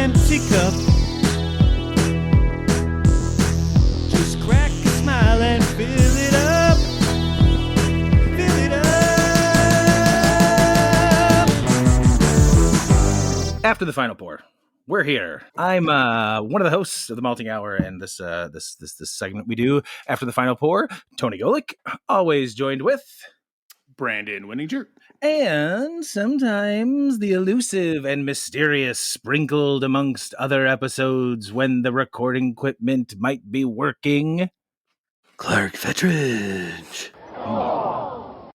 empty cup. Just crack a smile and fill it up. Fill it up. After the final pour, we're here. I'm one of the hosts of the Malting Hour, and this segment we do after the final pour. Tony Golick, always joined with Brandon Winninger. And sometimes the elusive and mysterious, sprinkled amongst other episodes when the recording equipment might be working, Clark Fettridge. Oh,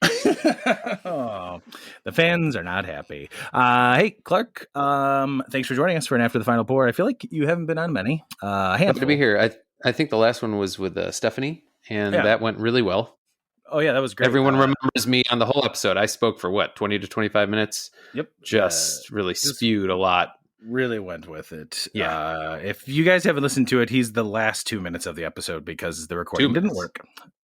the fans are not happy. Hey, Clark, thanks for joining us for an After the Final Pour. I feel like you haven't been on many. Happy to be here. I think the last one was with Stephanie, and that went really well. Oh, yeah, that was great. Everyone remembers me on the whole episode. I spoke for 20 to 25 minutes? Yep. Really spewed a lot. Really went with it. Yeah. If you guys haven't listened to it, he's the last 2 minutes of the episode because the recording didn't work.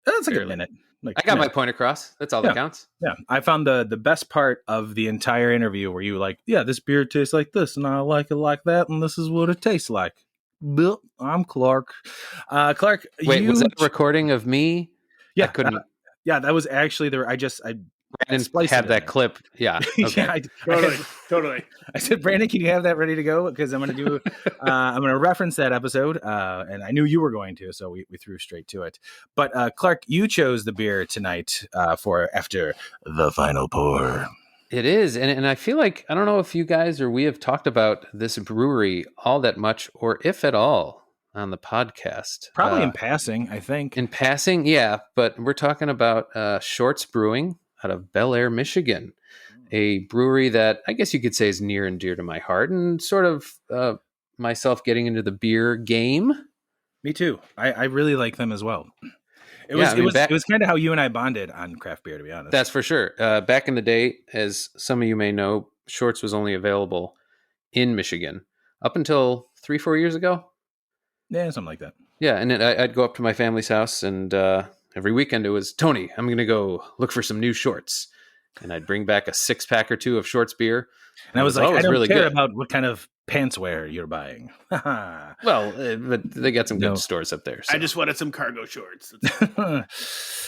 That's like a minute. I got my point across. That's all that counts. Yeah. I found the best part of the entire interview where you like, yeah, this beer tastes like this, and I like it like that, and this is what it tastes like. Bill, I'm Clark. Clark, wait, was that a recording of me? Yeah. I couldn't. Yeah, that was actually there. I Brandon had that clip. Yeah. Okay. Yeah, Totally. I said, Brandon, can you have that ready to go? Because I'm going to do, I'm going to reference that episode. And I knew you were going to, so we threw straight to it. But Clark, you chose the beer tonight for after the final pour. It is. And I feel like, I don't know if you guys or we have talked about this brewery all that much, or if at all, on the podcast. Probably in passing, I think. In passing, yeah. But we're talking about Shorts Brewing out of Bel Air, Michigan. A brewery that I guess you could say is near and dear to my heart, and sort of myself getting into the beer game. Me too. I really like them as well. It was kind of how you and I bonded on craft beer, to be honest. That's for sure. Back in the day, as some of you may know, Shorts was only available in Michigan up until 3-4 years ago. Yeah, something like that. Yeah, and then I'd go up to my family's house, and every weekend it was, Tony, I'm going to go look for some new Shorts. And I'd bring back a 6-pack or 2 of Shorts beer. And I was like, I don't really care about what kind of pants wear you're buying. Well, but they got some good stores up there. So. I just wanted some cargo shorts.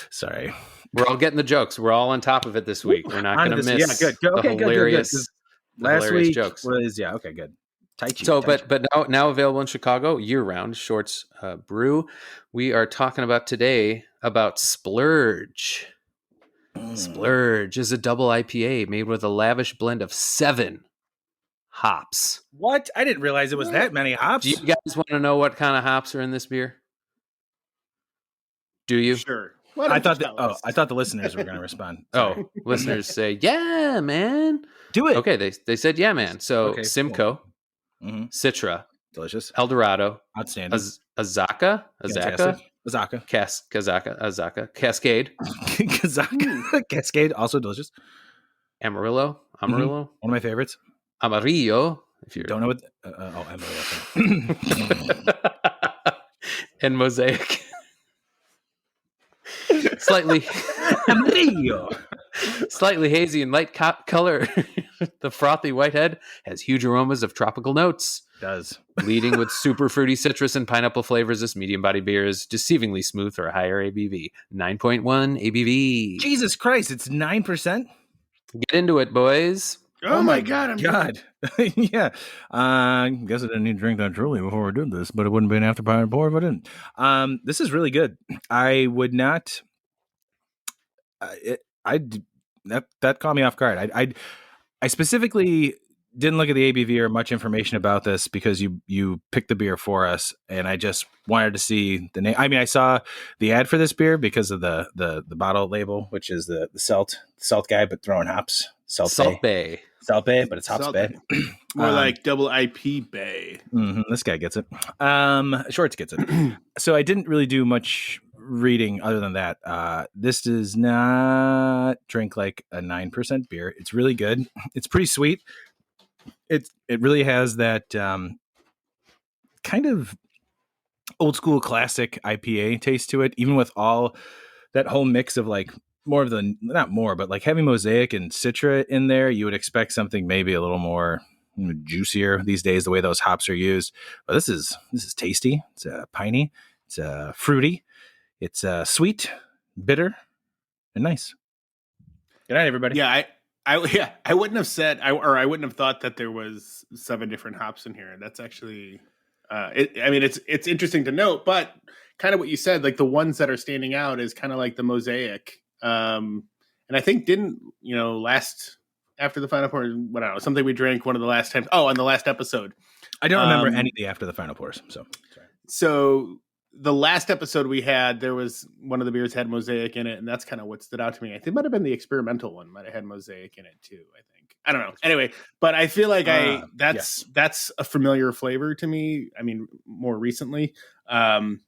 Sorry. We're all getting the jokes. We're all on top of it this week. We're not going to miss the hilarious last week jokes. Okay, good. But now available in Chicago year-round, Shorts Brew. We are talking about today about Splurge. Splurge is a double IPA made with a lavish blend of 7 hops. What? I didn't realize it was that many hops. Do you guys want to know what kind of hops are in this beer? Do you? Sure. I thought the listeners were going to respond. Sorry. Oh, listeners say, yeah, man. Do it. Okay, they said, yeah, man. So Simcoe, cool. Citra, delicious, Eldorado, outstanding, Azaka, Cascade, Cascade, also delicious, Amarillo, one of my favorites, Amarillo. If you don't know what, Amarillo, and Mosaic, slightly Amarillo. Slightly hazy and light color, the frothy whitehead has huge aromas of tropical notes. It does. Leading with super fruity citrus and pineapple flavors, this medium-bodied beer is deceivingly smooth for a higher ABV. 9.1 ABV. Jesus Christ, it's 9%? Get into it, boys. Oh my God. Yeah. I guess I didn't need to drink that truly before we did this, but it wouldn't be an after pie and pour if I didn't. This is really good. I would not... that caught me off guard. I specifically didn't look at the ABV or much information about this because you picked the beer for us, and I just wanted to see the name. I mean, I saw the ad for this beer because of the bottle label, which is the salt guy, but throwing hops. Salt Bay, but it's hops Bay. More like Double IPA Bay. This guy gets it. Shorts gets it. So I didn't really do much reading other than that. This does not drink like a 9% beer. It's really good. It's pretty sweet. It really has that kind of old school classic IPA taste to it, even with all that whole mix of like more of the, not more, but like heavy Mosaic and Citra in there. You would expect something maybe a little more juicier these days, the way those hops are used. But this is tasty. It's piney. It's fruity. It's sweet, bitter, and nice. Good night, everybody. Yeah, I wouldn't have said I wouldn't have thought that there was 7 different hops in here. That's actually it's interesting to note, but kind of what you said, like the ones that are standing out is kind of like the mosaic. And I think didn't, last after the final pour, what I don't know, something we drank one of the last times. Oh, on the last episode. I don't remember anything after the final pours. So the last episode we had, there was one of the beers had mosaic in it, and that's kind of what stood out to me. I think it might have been the experimental one, might have had mosaic in it too. I don't know. Anyway, but I feel like that's a familiar flavor to me. I mean, more recently, and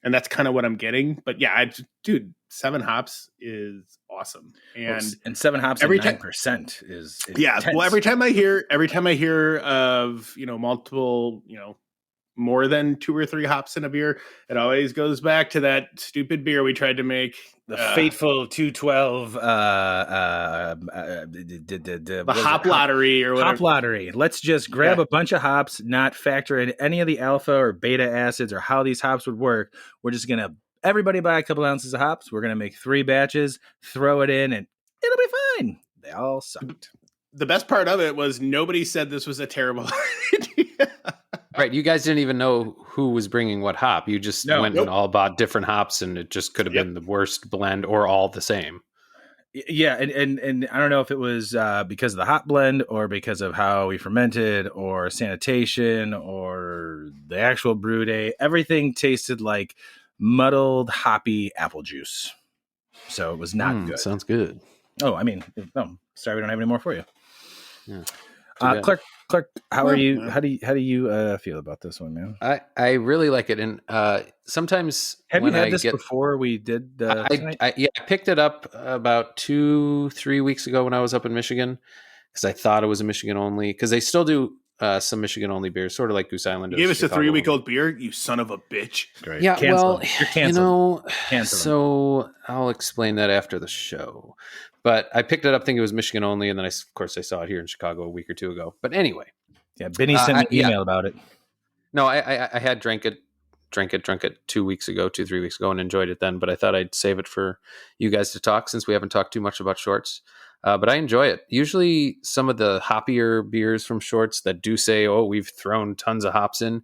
that's kind of what I'm getting. But yeah, dude, 7 hops is awesome, and 7 hops every 9% is intense. Well, every time I hear of multiple more than 2 or 3 hops in a beer, it always goes back to that stupid beer we tried to make, the fateful 212 the hop lottery or whatever. Hop lottery. Let's just grab a bunch of hops, not factor in any of the alpha or beta acids or how these hops would work. We're just gonna everybody buy a couple ounces of hops. We're gonna make 3 batches, throw it in, and it'll be fine. They all sucked. The best part of it was nobody said this was a terrible idea. Right, you guys didn't even know who was bringing what hop. You just went and all bought different hops, and it just could have been the worst blend or all the same. Yeah, and I don't know if it was because of the hop blend or because of how we fermented or sanitation or the actual brew day. Everything tasted like muddled hoppy apple juice. So it was not good. Sounds good. Oh, I mean, sorry, we don't have any more for you. Yeah. Clark, how are you? How do you feel about this one, man? I really like it, and sometimes have you had this before we did the? I picked it up about 2-3 weeks ago when I was up in Michigan because I thought it was a Michigan only, because they still do some Michigan only beers, sort of like Goose Island. You gave us a 3-week-old beer, you son of a bitch. Great. Yeah, Cancel. You're canceled. So I'll explain that after the show. But I picked it up thinking it was Michigan only, and then of course I saw it here in Chicago a week or 2 ago. But anyway, yeah, Benny sent me an email about it. No, I had drank it 2 weeks ago, 2-3 weeks ago, and enjoyed it then. But I thought I'd save it for you guys to talk, since we haven't talked too much about Shorts. But I enjoy it. Usually, some of the hoppier beers from Shorts that do say, "Oh, we've thrown tons of hops in,"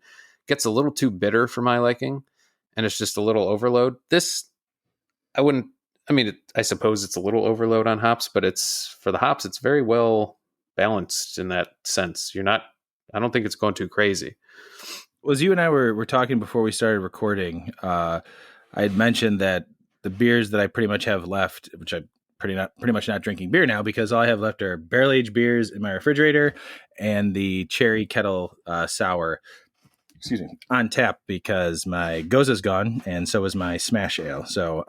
gets a little too bitter for my liking, and it's just a little overload. This, I wouldn't. I mean, I suppose it's a little overload on hops, but for the hops, it's very well balanced in that sense. I don't think it's going too crazy. Well, as you and I were talking before we started recording, I had mentioned that the beers that I pretty much have left, which I'm pretty much not drinking beer now, because all I have left are barrel aged beers in my refrigerator and the cherry kettle sour. Excuse me, on tap, because my Goza's gone, and so is my Smash Ale. So,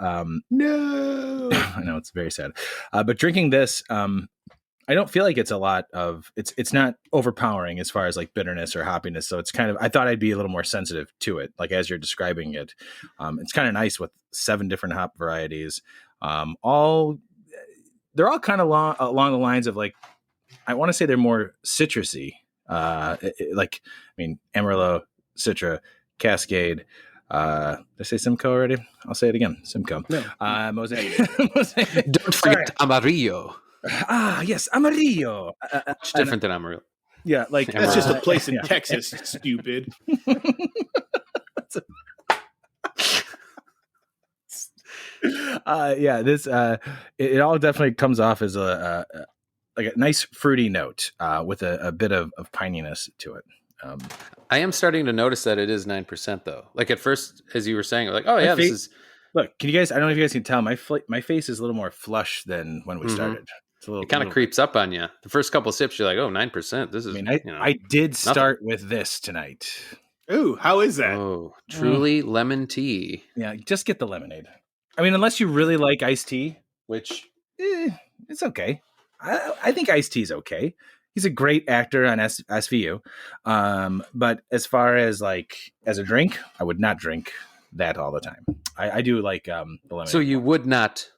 no, I know it's very sad. But drinking this, I don't feel like it's a lot of it's not overpowering as far as like bitterness or hoppiness. So it's kind of, I thought I'd be a little more sensitive to it, like as you're describing it. It's kind of nice with 7 different hop varieties. They're all kind of along the lines of, like, I want to say they're more citrusy. Amarillo, Citra, Cascade. Did I say Simcoe already? I'll say it again. Simcoe. No. Mosaic. Don't forget Amarillo. Yes, Amarillo. It's different than Amarillo. Yeah, like that's just a place in Texas, stupid. This it all definitely comes off as a nice fruity note with a bit of pininess to it. I am starting to notice that it is 9% though. Like at first, as you were saying, like, oh yeah, this is. Look, can you guys? I don't know if you guys can tell. My face is a little more flush than when we started. It kind of creeps up on you. The first couple of sips, you're like, oh, 9%. This is. I did start with this tonight. Ooh, how is that? Oh, truly lemon tea. Yeah, just get the lemonade. I mean, unless you really like iced tea, which it's okay. I think iced tea is okay. He's a great actor on SVU. But as far as like as a drink, I would not drink that all the time. I do like the lemonade. So you would not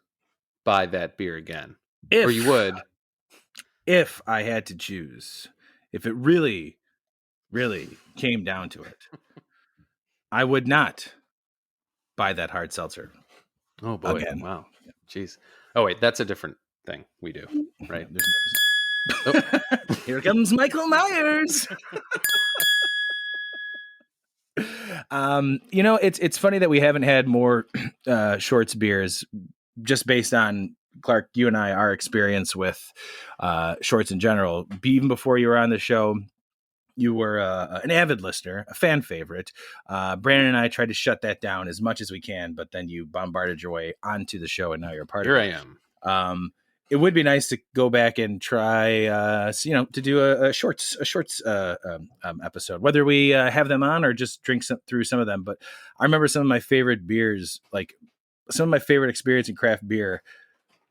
buy that beer again? Or you would? If I had to choose. if it really, really came down to it, I would not buy that hard seltzer. Oh boy! Again. Wow. Jeez. Oh wait, that's a different thing we do, right? Here comes Michael Myers. It's funny that we haven't had more Shorts beers, just based on, Clark, you and I, our experience with Shorts in general. Even before you were on the show, you were an avid listener, a fan favorite. Brandon and I tried to shut that down as much as we can, but then you bombarded your way onto the show, and now you're a part Here of it. I am. It would be nice to go back and try, to do a shorts episode, whether we have them on or just drink through some of them. But I remember some of my favorite beers, like some of my favorite experience in craft beer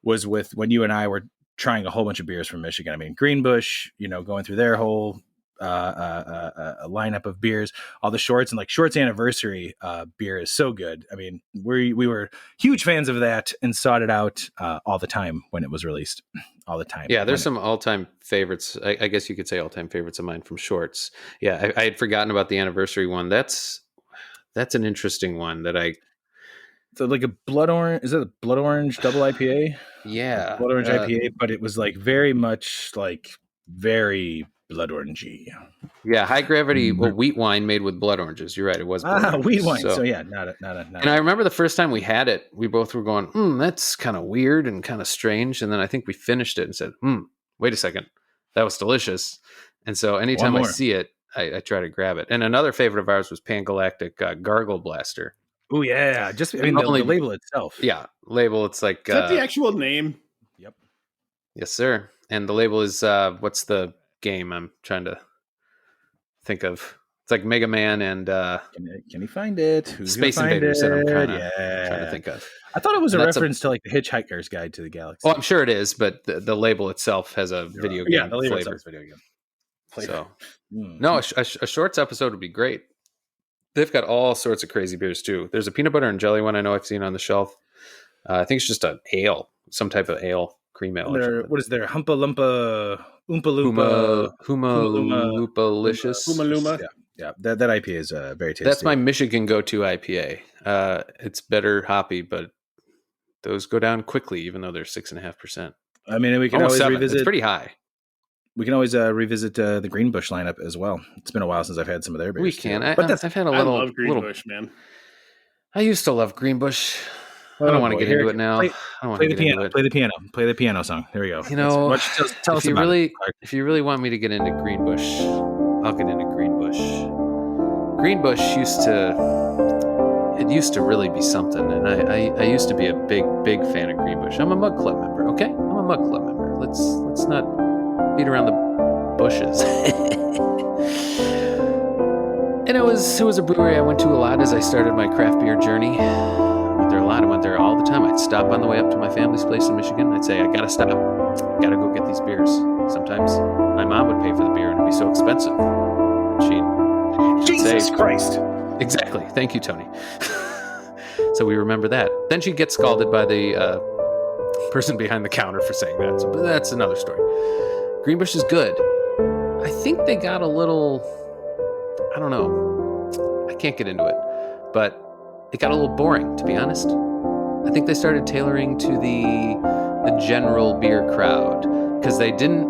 was with when you and I were trying a whole bunch of beers from Michigan. I mean, Greenbush, going through their whole a lineup of beers, all the Shorts, and like Shorts anniversary beer is so good. I mean, we were huge fans of that and sought it out all the time when it was released. All the time. Yeah, there's some all-time favorites. I guess you could say all-time favorites of mine from Shorts. Yeah, I had forgotten about the anniversary one. That's an interesting one that I. So like a blood orange, is it a blood orange double IPA? Yeah, blood orange IPA, but it was like very much like very blood orangey. Yeah, high gravity wheat wine made with blood oranges. You're right, it was blood wheat wine. So yeah, not a. And I remember the first time we had it, we both were going, that's kind of weird and kind of strange. And then I think we finished it and said, wait a second, that was delicious. And so anytime I see it, I try to grab it. And another favorite of ours was Pangalactic Gargle Blaster. Oh yeah, just the label itself. Yeah, label. It's like is that the actual name? Yep. Yes, sir. And the label is what's the game I'm trying to think of? It's like Mega Man and can you find it? Who's Space Invaders that I'm kind of trying to think of. I thought it was a reference to like the Hitchhiker's Guide to the Galaxy. Well, I'm sure it is, but the label itself has a video game the label flavor. Video game. So, no, a Shorts episode would be great. They've got all sorts of crazy beers too. There's a peanut butter and jelly one I know I've seen on the shelf. I think it's just an ale, some type of ale, cream ale. What is there? Humpa Lumpa, Oompa Loompa, Huma Loopalicious. Huma Luma. Yeah. That IPA is very tasty. That's my Michigan go-to IPA. It's better hoppy, but those go down quickly, even though they're 6.5%. I mean, we can always revisit. It's pretty high. We can always revisit the Greenbush lineup as well. It's been a while since I've had some of their beers. We can. I've had a little. I love Greenbush, man. I used to love Greenbush. I don't want to get into it now. Play the piano song. There we go. Tell us about it. If you really want me to get into Greenbush, I'll get into Greenbush. Greenbush used to really be something, and I used to be a big fan of Greenbush. I'm a Mug Club member. Okay, I'm a Mug Club member. Let's not beat around the bushes. And it was a brewery I went to a lot as I started my craft beer journey. Went there a lot. I went there all the time. I'd stop on the way up to my family's place in Michigan. I'd say, I gotta stop. I gotta go get these beers. Sometimes my mom would pay for the beer and it'd be so expensive. She'd Jesus say, Christ. Exactly. Thank you, Tony. So we remember that. Then she'd get scalded by the person behind the counter for saying that. So, but that's another story. Greenbush is good. I think they got a little, I don't know. I can't get into it. But it got a little boring, to be honest. I think they started tailoring to the general beer crowd. Because they didn't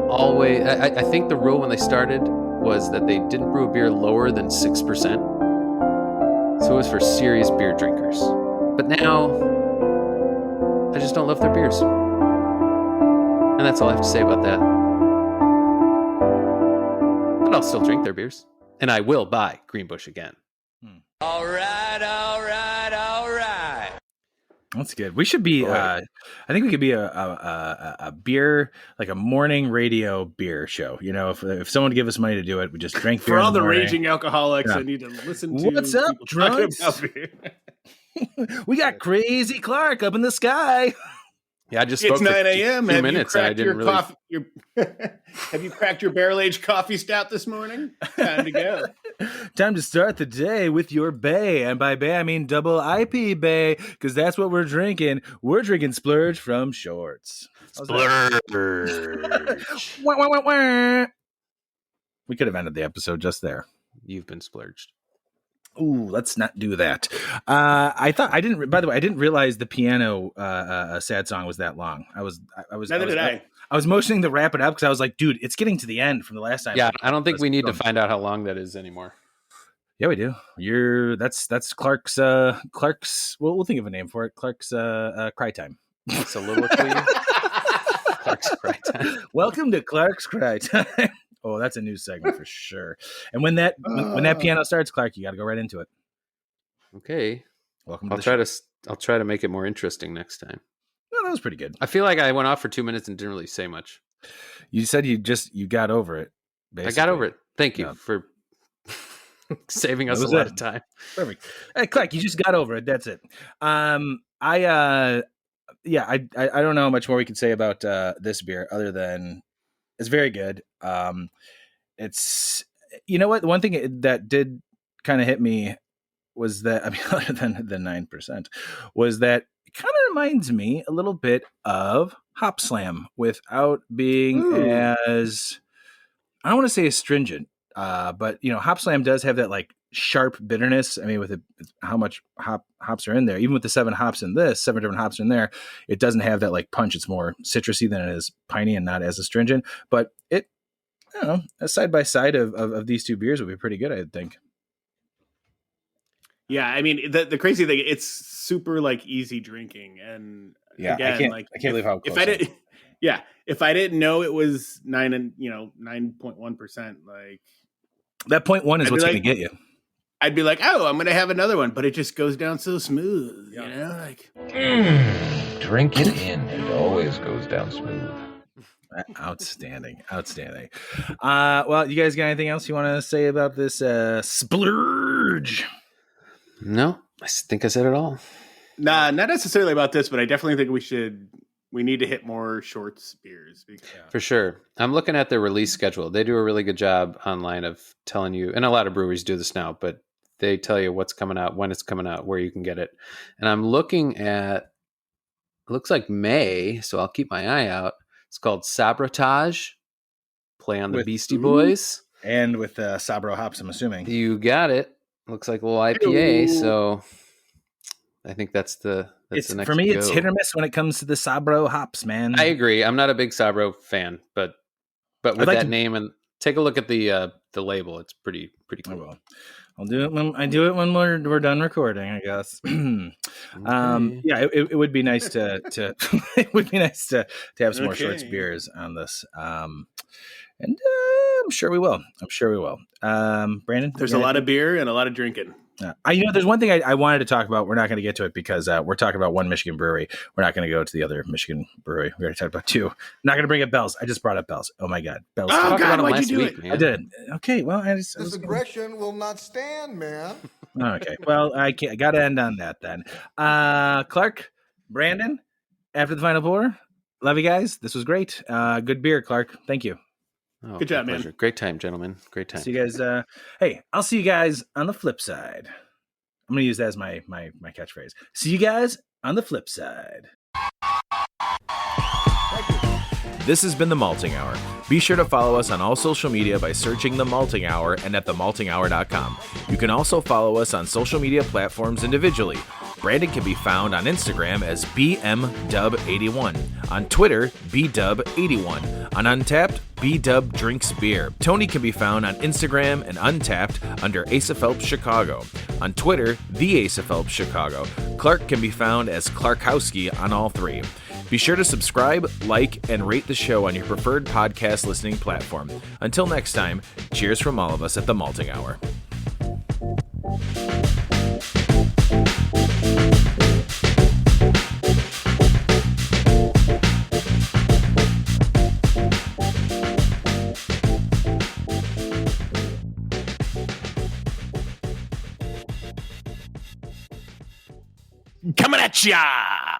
always... I think the rule when they started was that they didn't brew a beer lower than 6%. So it was for serious beer drinkers. But now, I just don't love their beers. And that's all I have to say about that. But I'll still drink their beers. And I will buy Greenbush again. All right. That's good. We should be. I think we could be a beer, like a morning radio beer show. You know, if someone would give us money to do it, we just drink beer for all the morning. raging alcoholics. I need to listen to. What's up, drunks? We got Crazy Clark up in the sky. Yeah, I just spoke it's 9 a.m. Have minutes. I didn't really. Have you cracked your barrel-aged coffee stout this morning? Time to go. Time to start the day with your bay. And by bay, I mean double IPA bay, because that's what we're drinking. We're drinking Splurge from Shorts. Splurge. We could have ended the episode just there. You've been splurged. Ooh, let's not do that. I didn't realize the piano sad song was that long. I was motioning to wrap it up because I was like, dude, it's getting to the end from the last time. Yeah, I don't think we need to find out how long that is anymore. Yeah, we do. That's Clark's we'll think of a name for it. Clark's cry time. Soliloquy. Clark's cry time. Welcome to Clark's cry time. Oh, that's a new segment for sure. And when that piano starts, Clark, you got to go right into it. Okay. Welcome. I'll try to make it more interesting next time. No, that was pretty good. I feel like I went off for 2 minutes and didn't really say much. You said you got over it. Basically. I got over it. Thank you for saving us a lot of time. Perfect. Hey, Clark, you just got over it. That's it. I don't know how much more we can say about this beer other than it's very good. It's, you know what? One thing that did kind of hit me was that, I mean, other than the 9%, was that it kind of reminds me a little bit of Hop Slam without being as, I don't want to say astringent, but you know, Hop Slam does have that like sharp bitterness. I mean, with how much hops are in there, even with the 7 different hops in there, it doesn't have that like punch. It's more citrusy than it is piney and not as astringent. But it, I don't know, a side by side of these two beers would be pretty good, I think. Yeah, I mean the crazy thing, it's super like easy drinking, and again, I can't believe how close if I didn't know it was 9.1%, like that 0.1 is what's going to get you. I'd be like, oh, I'm going to have another one, but it just goes down so smooth, you know, like drink it in. It always goes down smooth. Outstanding. Well, you guys got anything else you want to say about this splurge? No, I think I said it all. Nah, not necessarily about this, but I definitely think we need to hit more shorts beers. For sure. I'm looking at their release schedule. They do a really good job online of telling you, and a lot of breweries do this now, but they tell you what's coming out, when it's coming out, where you can get it. And I'm looking at, it looks like May, so I'll keep my eye out. It's called Sabotage, play on the Beastie Boys. And with Sabro hops, I'm assuming. You got it. Looks like a little IPA, so I think that's the next for me. It's hit or miss when it comes to the Sabro hops, man. I agree. I'm not a big Sabro fan, but with that name, and take a look at the label. It's pretty cool. I'll do it when we're done recording, I guess. Okay. Yeah, it would be nice to it would be nice to have some more shorts beers on this. And I'm sure we will. Brandon, there's a lot of beer and a lot of drinking. There's one thing I wanted to talk about. We're not going to get to it because we're talking about one Michigan brewery. We're not going to go to the other Michigan brewery. We already talked about 2. I'm not going to bring up Bell's. I just brought up Bell's. Oh my God, Bell's. Oh God, why'd you do it? I did. Okay, well, this aggression will not stand, man. Okay, well, I got to end on that then. Clark, Brandon, after the final pour, love you guys. This was great. Good beer, Clark. Thank you. Oh, good job, man. Great time, gentlemen. Great time. See you guys. Hey, I'll see you guys on the flip side. I'm going to use that as my catchphrase. See you guys on the flip side. This has been The Malting Hour. Be sure to follow us on all social media by searching The Malting Hour and at themaltinghour.com. You can also follow us on social media platforms individually. Brandon can be found on Instagram as BMDub81, on Twitter, BDub81, on Untapped, BDub Drinks Beer. Tony can be found on Instagram and Untapped under Asa Phelps Chicago. On Twitter, The Asa Phelps Chicago. Clark can be found as Clarkowski on all 3. Be sure to subscribe, like, and rate the show on your preferred podcast listening platform. Until next time, cheers from all of us at The Malting Hour. Coming at ya!